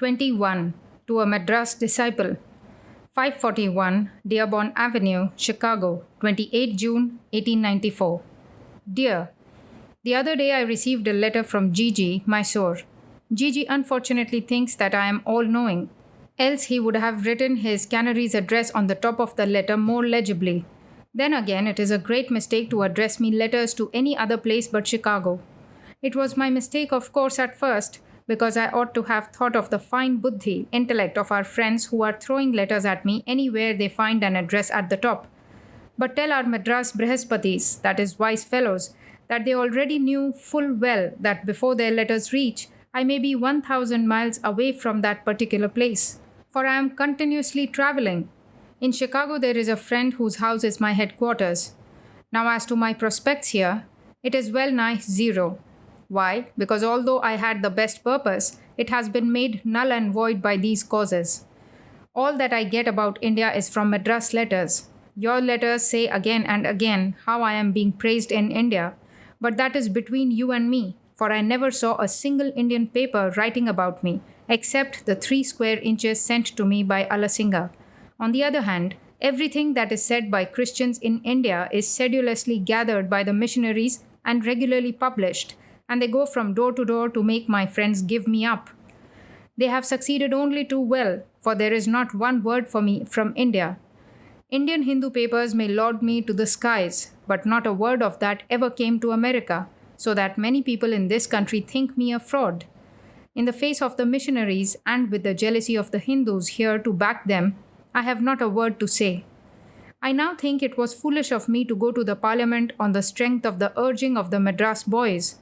21. To a Madras Disciple. 541 Dearborn Avenue, Chicago, 28 June 1894. Dear, the other day I received a letter from Gigi, Mysore. Gigi unfortunately thinks that I am all-knowing, else he would have written his Canary's address on the top of the letter more legibly. Then again, it is a great mistake to address me letters to any other place but Chicago. It was my mistake, of course, at first, because I ought to have thought of the fine buddhi, intellect of our friends who are throwing letters at me anywhere they find an address at the top. But tell our Madras Brihaspatis, that is, wise fellows, that they already knew full well that before their letters reach, I may be 1,000 miles away from that particular place. For I am continuously traveling. In Chicago, there is a friend whose house is my headquarters. Now, as to my prospects here, it is well nigh zero. Why? Because although I had the best purpose, it has been made null and void by these causes. All that I get about India is from Madras letters. Your letters say again and again how I am being praised in India, but that is between you and me, for I never saw a single Indian paper writing about me, except the 3 square inches sent to me by Alasinga. On the other hand, everything that is said by Christians in India is sedulously gathered by the missionaries and regularly published, and they go from door to door to make my friends give me up. They have succeeded only too well, for there is not one word for me from India. Indian Hindu papers may laud me to the skies, but not a word of that ever came to America, so that many people in this country think me a fraud. In the face of the missionaries and with the jealousy of the Hindus here to back them, I have not a word to say. I now think it was foolish of me to go to the parliament on the strength of the urging of the Madras boys.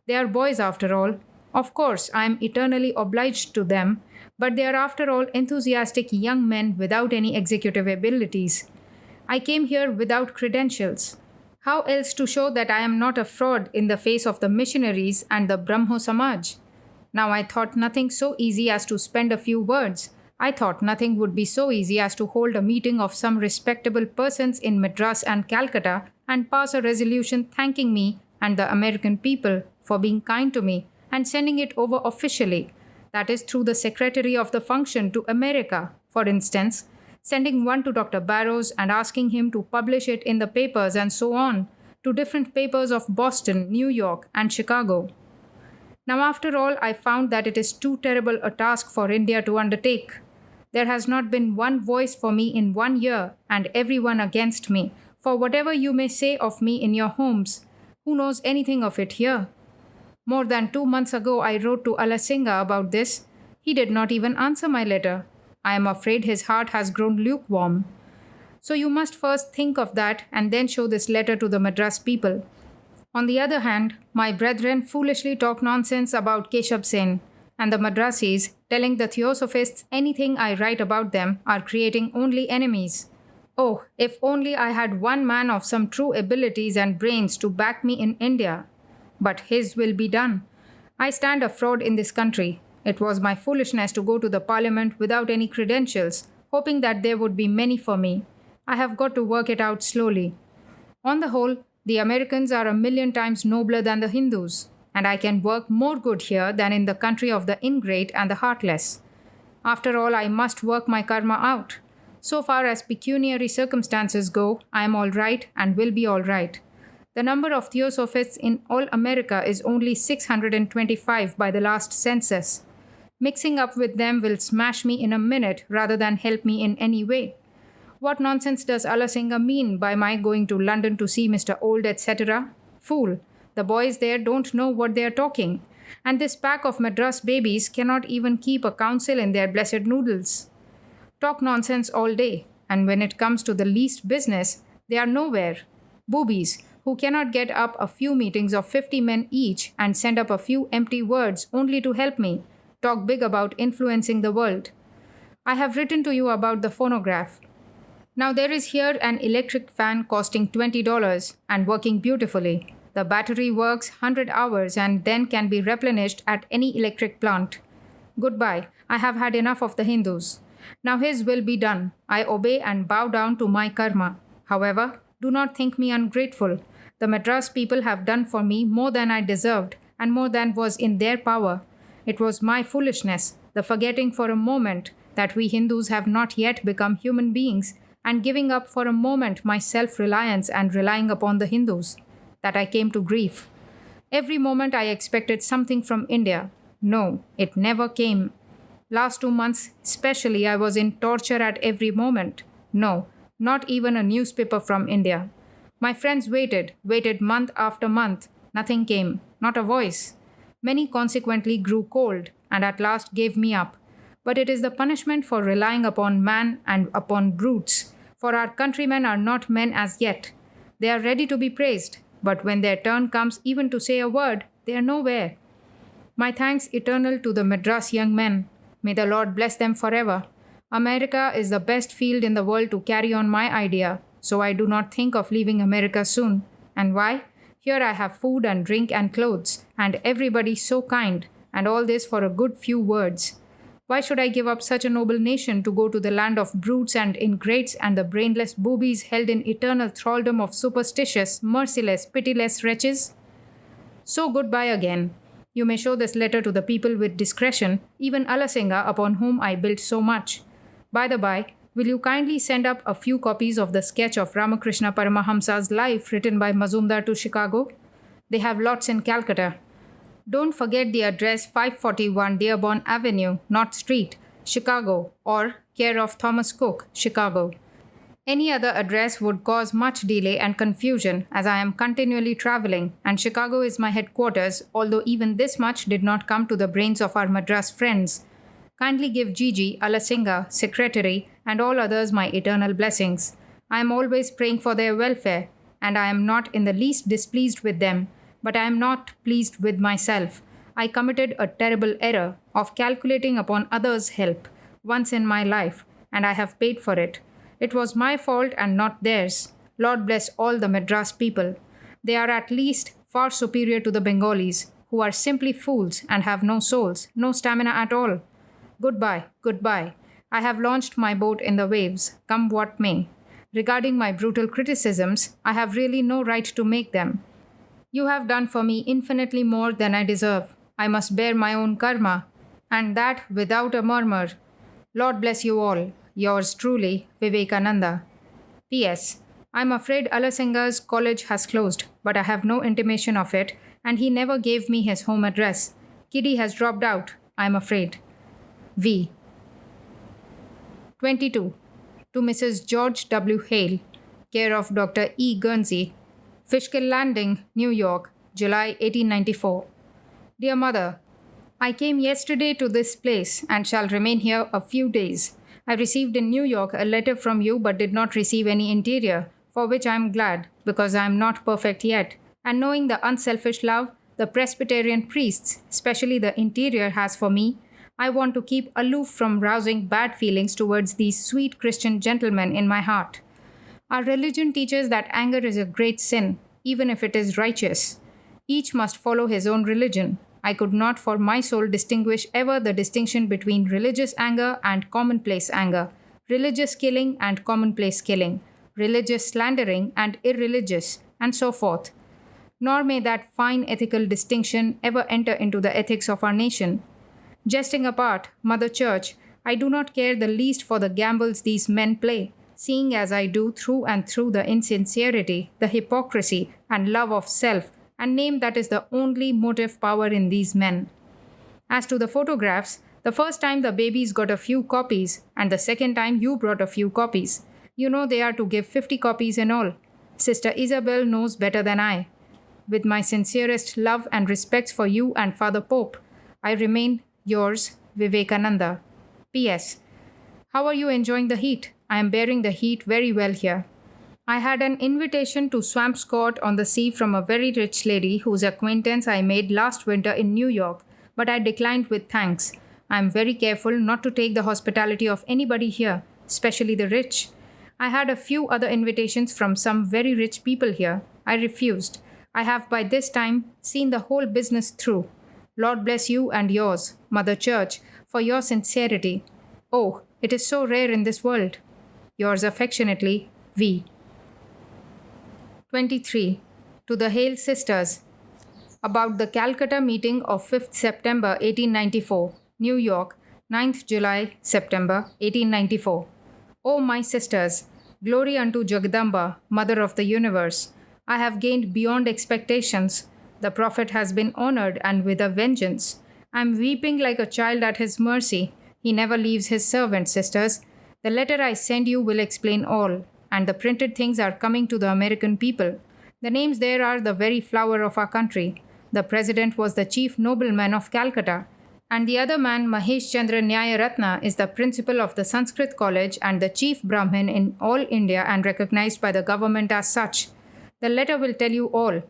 They are boys after all. Of course, I am eternally obliged to them, but they are after all enthusiastic young men without any executive abilities. I came here without credentials. How else to show that I am not a fraud in the face of the missionaries and the Brahmo Samaj? Now I thought nothing so easy as to spend a few words. I thought nothing would be so easy as to hold a meeting of some respectable persons in Madras and Calcutta and pass a resolution thanking me and the American people for being kind to me and sending it over officially, that is through the secretary of the function to America, for instance, sending one to Dr. Barrows and asking him to publish it in the papers and so on, to different papers of Boston, New York, and Chicago. Now, after all, I found that it is too terrible a task for India to undertake. There has not been one voice for me in 1 year, and everyone against me, for whatever you may say of me in your homes, who knows anything of it here? More than 2 months ago, I wrote to Alasinga about this. He did not even answer my letter. I am afraid his heart has grown lukewarm. So you must first think of that and then show this letter to the Madras people. On the other hand, my brethren foolishly talk nonsense about Keshab Sen, and the Madrasis, telling the Theosophists anything I write about them, are creating only enemies. Oh, if only I had one man of some true abilities and brains to back me in India. But his will be done. I stand a fraud in this country. It was my foolishness to go to the parliament without any credentials, hoping that there would be many for me. I have got to work it out slowly. On the whole, the Americans are 1,000,000 times nobler than the Hindus, and I can work more good here than in the country of the ingrate and the heartless. After all, I must work my karma out. So far as pecuniary circumstances go, I am all right and will be all right. The number of Theosophists in all America is only 625 by the last census. Mixing up with them will smash me in a minute rather than help me in any way. What nonsense does Alasinga mean by my going to London to see Mr. Old, etc.? Fool! The boys there don't know what they are talking, and this pack of Madras babies cannot even keep a counsel in their blessed noodles. Talk nonsense all day, and when it comes to the least business, they are nowhere. Boobies, who cannot get up a few meetings of 50 men each and send up a few empty words only to help me, talk big about influencing the world. I have written to you about the phonograph. Now there is here an electric fan costing $20 and working beautifully. The battery works 100 hours and then can be replenished at any electric plant. Goodbye, I have had enough of the Hindus. Now his will be done. I obey and bow down to my karma. However, do not think me ungrateful. The Madras people have done for me more than I deserved and more than was in their power. It was my foolishness, the forgetting for a moment that we Hindus have not yet become human beings, and giving up for a moment my self reliance and relying upon the Hindus, that I came to grief. Every moment I expected something from India. No, it never came. Last 2 months, especially, I was in torture at every moment. No, not even a newspaper from India. My friends waited month after month. Nothing came, not a voice. Many consequently grew cold and at last gave me up. But it is the punishment for relying upon man and upon brutes. For our countrymen are not men as yet. They are ready to be praised, but when their turn comes even to say a word, they are nowhere. My thanks eternal to the Madras young men. May the Lord bless them forever. America is the best field in the world to carry on my idea, so I do not think of leaving America soon. And why? Here I have food and drink and clothes, and everybody so kind, and all this for a good few words. Why should I give up such a noble nation to go to the land of brutes and ingrates and the brainless boobies held in eternal thraldom of superstitious, merciless, pitiless wretches? So goodbye again. You may show this letter to the people with discretion, even Alasinga, upon whom I built so much. By the by, will you kindly send up a few copies of the sketch of Ramakrishna Paramahamsa's life written by Mazumdar to Chicago? They have lots in Calcutta. Don't forget the address 541 Dearborn Avenue, North Street, Chicago, or care of Thomas Cook, Chicago. Any other address would cause much delay and confusion as I am continually traveling, and Chicago is my headquarters, although even this much did not come to the brains of our Madras friends. Kindly give Gigi, Alasinga, Secretary, and all others my eternal blessings. I am always praying for their welfare, and I am not in the least displeased with them, but I am not pleased with myself. I committed a terrible error of calculating upon others' help once in my life, and I have paid for it. It was my fault and not theirs. Lord bless all the Madras people. They are at least far superior to the Bengalis, who are simply fools and have no souls, no stamina at all. Goodbye, goodbye. I have launched my boat in the waves, come what may. Regarding my brutal criticisms, I have really no right to make them. You have done for me infinitely more than I deserve. I must bear my own karma, and that without a murmur. Lord bless you all. Yours truly, Vivekananda. P.S. I am afraid Alasinga's college has closed, but I have no intimation of it, and he never gave me his home address. Kiddy has dropped out, I am afraid. V. 22. To Mrs. George W. Hale, care of Dr. E. Guernsey, Fishkill Landing, New York, July 1894. Dear Mother, I came yesterday to this place and shall remain here a few days. I received in New York a letter from you but did not receive any interior, for which I am glad, because I am not perfect yet. And knowing the unselfish love the Presbyterian priests, especially the interior, has for me, I want to keep aloof from rousing bad feelings towards these sweet Christian gentlemen in my heart. Our religion teaches that anger is a great sin, even if it is righteous. Each must follow his own religion. I could not for my soul distinguish ever the distinction between religious anger and commonplace anger, religious killing and commonplace killing, religious slandering and irreligious, and so forth. Nor may that fine ethical distinction ever enter into the ethics of our nation. Jesting apart, Mother Church, I do not care the least for the gambles these men play, seeing as I do through and through the insincerity, the hypocrisy, and love of self, and name that is the only motive power in these men. As to the photographs, the first time the babies got a few copies, and the second time you brought a few copies. You know they are to give 50 copies in all. Sister Isabel knows better than I. With my sincerest love and respects for you and Father Pope, I remain yours, Vivekananda. P.S. How are you enjoying the heat? I am bearing the heat very well here. I had an invitation to Swampscott on the sea from a very rich lady whose acquaintance I made last winter in New York, but I declined with thanks. I am very careful not to take the hospitality of anybody here, especially the rich. I had a few other invitations from some very rich people here. I refused. I have by this time seen the whole business through. Lord bless you and yours, Mother Church, for your sincerity. Oh, it is so rare in this world. Yours affectionately, V. 23. To the Hale Sisters. About the Calcutta meeting of 5th September 1894, New York, 9th July September 1894. O my sisters, glory unto Jagadamba, Mother of the Universe. I have gained beyond expectations. The Prophet has been honored and with a vengeance. I am weeping like a child at his mercy. He never leaves his servant, sisters. The letter I send you will explain all, and the printed things are coming to the American people. The names there are the very flower of our country. The president was the chief nobleman of Calcutta, and the other man, Mahesh Chandra Nyaya Ratna, is the principal of the Sanskrit College and the chief Brahmin in all India and recognized by the government as such. The letter will tell you all.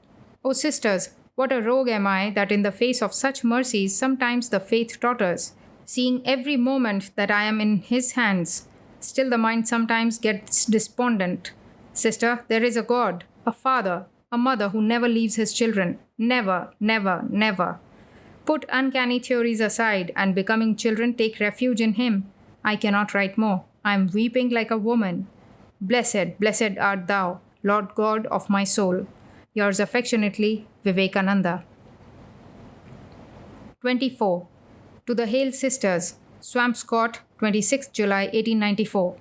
O sisters, what a rogue am I that in the face of such mercies sometimes the faith totters. Seeing every moment that I am in his hands, still the mind sometimes gets despondent. Sister, there is a God, a father, a mother who never leaves his children. Never, never, never. Put uncanny theories aside and becoming children take refuge in him. I cannot write more. I am weeping like a woman. Blessed, blessed art thou, Lord God of my soul. Yours affectionately, Vivekananda. 24. To the Hale Sisters, Swampscott, 26th July 1894.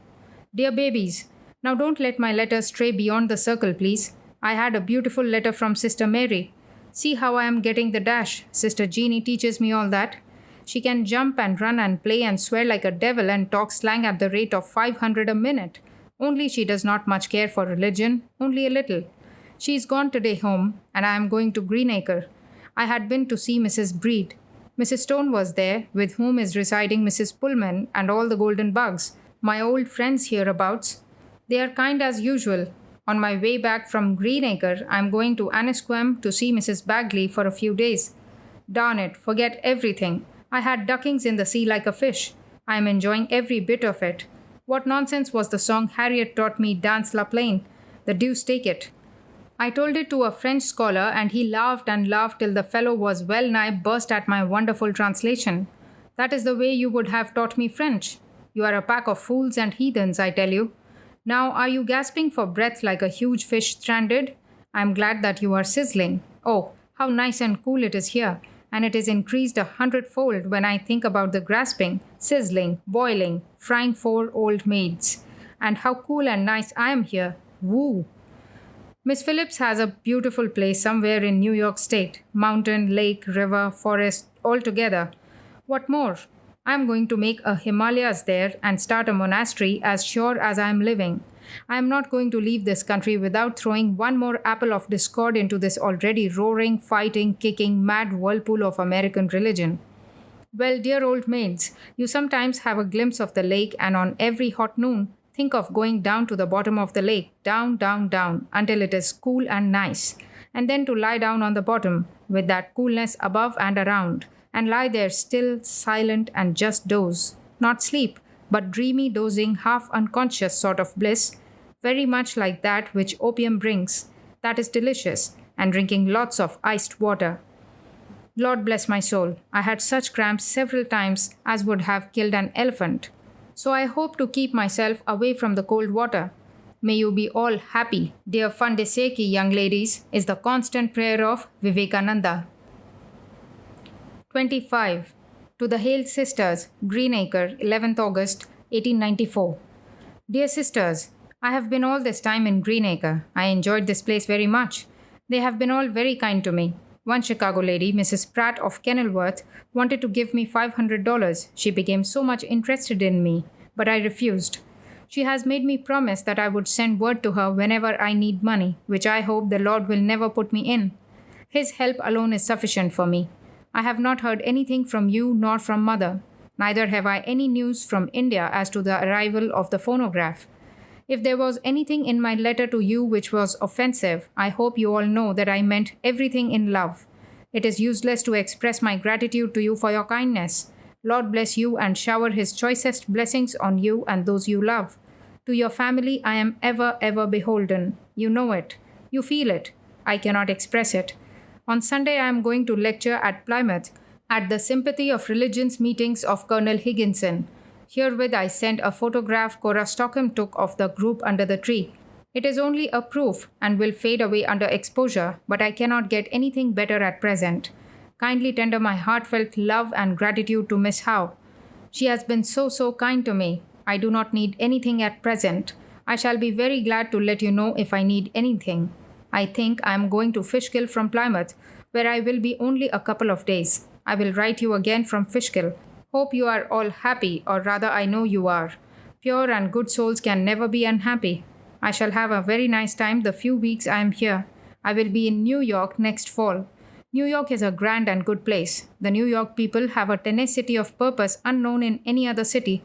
Dear babies, now don't let my letters stray beyond the circle, please. I had a beautiful letter from Sister Mary. See how I am getting the dash. Sister Jeanie teaches me all that. She can jump and run and play and swear like a devil and talk slang at the rate of 500 a minute. Only she does not much care for religion, only a little. She is gone today home, and I am going to Greenacre. I had been to see Mrs. Breed. Mrs. Stone was there, with whom is residing Mrs. Pullman and all the Golden Bugs, my old friends hereabouts. They are kind as usual. On my way back from Greenacre, I am going to Annisquam to see Mrs. Bagley for a few days. Darn it, forget everything. I had duckings in the sea like a fish. I am enjoying every bit of it. What nonsense was the song Harriet taught me, Dance La Plaine? The deuce take it. I told it to a French scholar and he laughed and laughed till the fellow was well nigh burst at my wonderful translation. That is the way you would have taught me French. You are a pack of fools and heathens, I tell you. Now are you gasping for breath like a huge fish stranded? I am glad that you are sizzling. Oh, how nice and cool it is here, and it is increased 100-fold when I think about the grasping, sizzling, boiling, frying 4 old maids. And how cool and nice I am here. Woo! Miss Phillips has a beautiful place somewhere in New York State. Mountain, lake, river, forest, all together. What more? I am going to make a Himalayas there and start a monastery as sure as I am living. I am not going to leave this country without throwing one more apple of discord into this already roaring, fighting, kicking, mad whirlpool of American religion. Well, dear old maids, you sometimes have a glimpse of the lake and on every hot noon, think of going down to the bottom of the lake, down, down, down, until it is cool and nice, and then to lie down on the bottom, with that coolness above and around, and lie there still, silent, and just doze. Not sleep, but dreamy, dozing, half-unconscious sort of bliss, very much like that which opium brings. That is delicious, and drinking lots of iced water. Lord bless my soul, I had such cramps several times as would have killed an elephant. So I hope to keep myself away from the cold water. May you be all happy, dear Fandeseki young ladies, is the constant prayer of Vivekananda. 25. To the Hale Sisters, Greenacre, 11th August, 1894. Dear sisters, I have been all this time in Greenacre. I enjoyed this place very much. They have been all very kind to me. One Chicago lady, Mrs. Pratt of Kenilworth, wanted to give me $500. She became so much interested in me, but I refused. She has made me promise that I would send word to her whenever I need money, which I hope the Lord will never put me in. His help alone is sufficient for me. I have not heard anything from you nor from Mother. Neither have I any news from India as to the arrival of the phonograph. If there was anything in my letter to you which was offensive, I hope you all know that I meant everything in love. It is useless to express my gratitude to you for your kindness. Lord bless you and shower his choicest blessings on you and those you love. To your family I am ever, ever beholden. You know it. You feel it. I cannot express it. On Sunday I am going to lecture at Plymouth at the Sympathy of Religions meetings of Colonel Higginson. Herewith I send a photograph Cora Stockham took of the group under the tree. It is only a proof and will fade away under exposure, but I cannot get anything better at present. Kindly tender my heartfelt love and gratitude to Miss Howe. She has been so kind to me. I do not need anything at present. I shall be very glad to let you know if I need anything. I think I am going to Fishkill from Plymouth, where I will be only a couple of days. I will write you again from Fishkill. Hope you are all happy, or rather, I know you are. Pure and good souls can never be unhappy. I shall have a very nice time the few weeks I am here. I will be in New York next fall. New York is a grand and good place. The New York people have a tenacity of purpose unknown in any other city.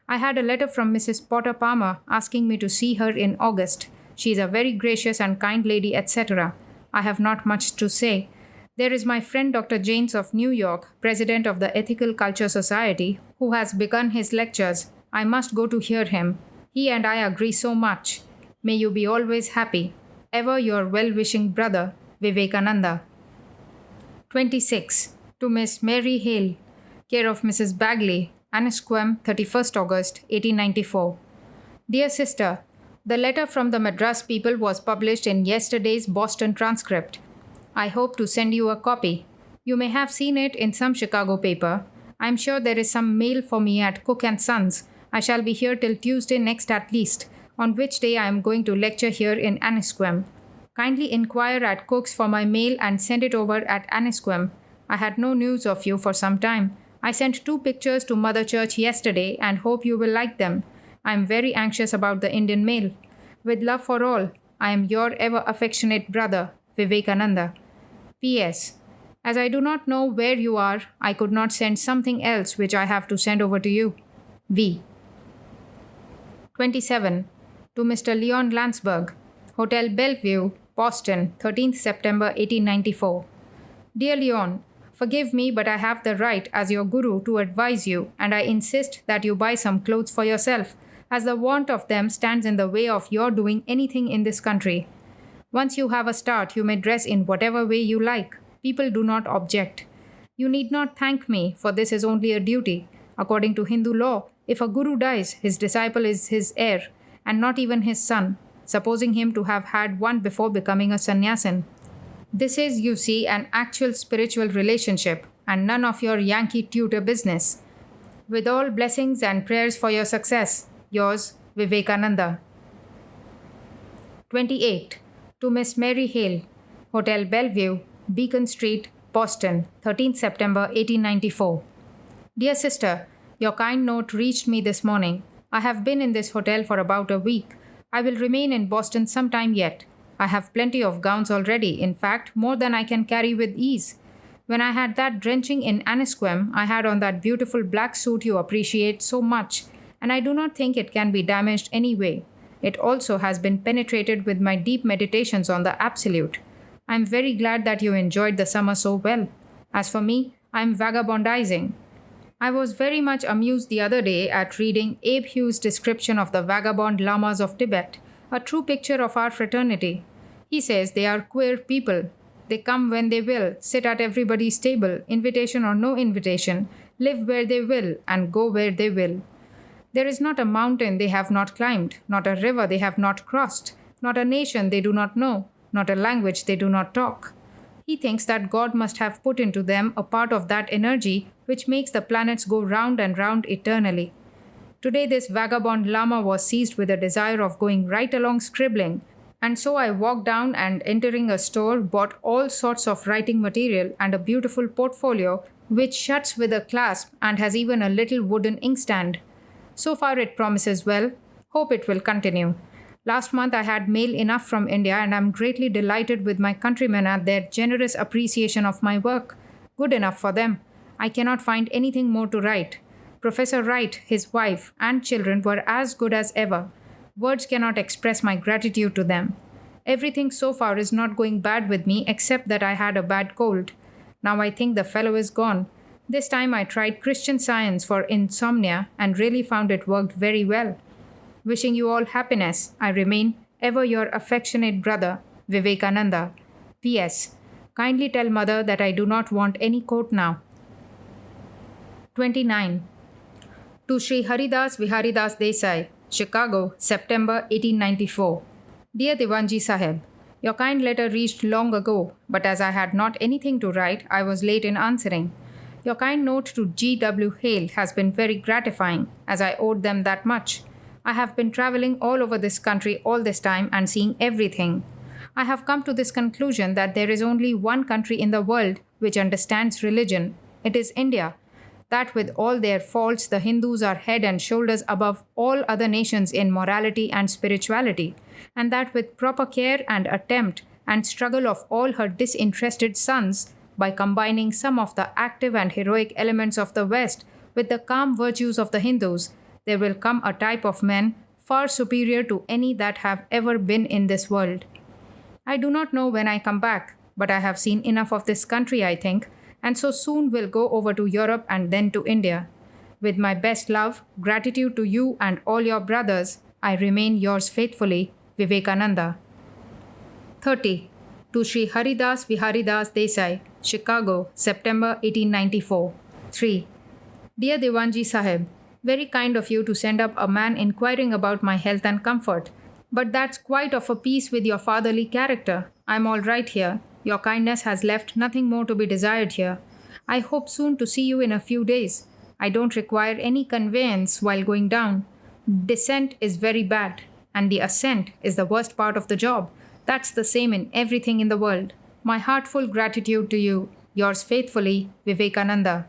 I had a letter from Mrs. Potter Palmer asking me to see her in August. She is a very gracious and kind lady, etc. I have not much to say. There is my friend Dr. Janes of New York, president of the Ethical Culture Society, who has begun his lectures. I must go to hear him. He and I agree so much. May you be always happy. Ever your well-wishing brother, Vivekananda. 26. To Miss Mary Hale, care of Mrs. Bagley, Annisquam, 31st August, 1894. Dear Sister, the letter from the Madras people was published in yesterday's Boston Transcript. I hope to send you a copy. You may have seen it in some Chicago paper. I am sure there is some mail for me at Cook and Sons. I shall be here till Tuesday next at least, on which day I am going to lecture here in Annisquam. Kindly inquire at Cook's for my mail and send it over at Annisquam. I had no news of you for some time. I sent 2 pictures to Mother Church yesterday and hope you will like them. I am very anxious about the Indian mail. With love for all, I am your ever affectionate brother, Vivekananda. P.S. As I do not know where you are, I could not send something else which I have to send over to you. V. 27. To Mr. Leon Landsberg, Hotel Bellevue, Boston, 13th September 1894. Dear Leon, forgive me, but I have the right as your guru to advise you, and I insist that you buy some clothes for yourself, as the want of them stands in the way of your doing anything in this country. Once you have a start, you may dress in whatever way you like. People do not object. You need not thank me, for this is only a duty. According to Hindu law, if a guru dies, his disciple is his heir, and not even his son, supposing him to have had one before becoming a sannyasin. This is, you see, an actual spiritual relationship, and none of your Yankee tutor business. With all blessings and prayers for your success, yours, Vivekananda. 28. To Miss Mary Hale, Hotel Bellevue, Beacon Street, Boston, 13th September 1894. Dear Sister, your kind note reached me this morning. I have been in this hotel for about a week. I will remain in Boston some time yet. I have plenty of gowns already, in fact, more than I can carry with ease. When I had that drenching in Annisquam, I had on that beautiful black suit you appreciate so much, and I do not think it can be damaged anyway. It also has been penetrated with my deep meditations on the Absolute. I am very glad that you enjoyed the summer so well. As for me, I am vagabondizing. I was very much amused the other day at reading Abe Hugh's description of the vagabond lamas of Tibet, a true picture of our fraternity. He says they are queer people. They come when they will, sit at everybody's table, invitation or no invitation, live where they will, and go where they will. There is not a mountain they have not climbed, not a river they have not crossed, not a nation they do not know, not a language they do not talk. He thinks that God must have put into them a part of that energy which makes the planets go round and round eternally. Today this vagabond lama was seized with a desire of going right along scribbling, and so I walked down and, entering a store, bought all sorts of writing material and a beautiful portfolio which shuts with a clasp and has even a little wooden inkstand. So far it promises well. Hope it will continue. Last month I had mail enough from India and I am greatly delighted with my countrymen at their generous appreciation of my work. Good enough for them. I cannot find anything more to write. Professor Wright, his wife, and children were as good as ever. Words cannot express my gratitude to them. Everything so far is not going bad with me except that I had a bad cold. Now I think the fellow is gone. This time I tried Christian Science for insomnia and really found it worked very well. Wishing you all happiness, I remain ever your affectionate brother, Vivekananda. P.S. Kindly tell mother that I do not want any coat now. 29. To Sri Haridas Viharidas Desai, Chicago, September 1894. Dear Divanji Sahib, your kind letter reached long ago, but as I had not anything to write, I was late in answering. Your kind note to G.W. Hale has been very gratifying, as I owed them that much. I have been traveling all over this country all this time and seeing everything. I have come to this conclusion that there is only one country in the world which understands religion. It is India. That with all their faults, the Hindus are head and shoulders above all other nations in morality and spirituality, and that with proper care and attempt and struggle of all her disinterested sons, by combining some of the active and heroic elements of the West with the calm virtues of the Hindus, there will come a type of men far superior to any that have ever been in this world. I do not know when I come back, but I have seen enough of this country, I think, and so soon will go over to Europe and then to India. With my best love, gratitude to you and all your brothers, I remain yours faithfully, Vivekananda. 30. To Sri Haridas Viharidas Desai, Chicago, September 1894. 3. Dear Divanji Sahib, very kind of you to send up a man inquiring about my health and comfort. But that's quite of a piece with your fatherly character. I'm all right here. Your kindness has left nothing more to be desired here. I hope soon to see you in a few days. I don't require any conveyance while going down. Descent is very bad, and the ascent is the worst part of the job. That's the same in everything in the world. My heartful gratitude to you. Yours faithfully, Vivekananda.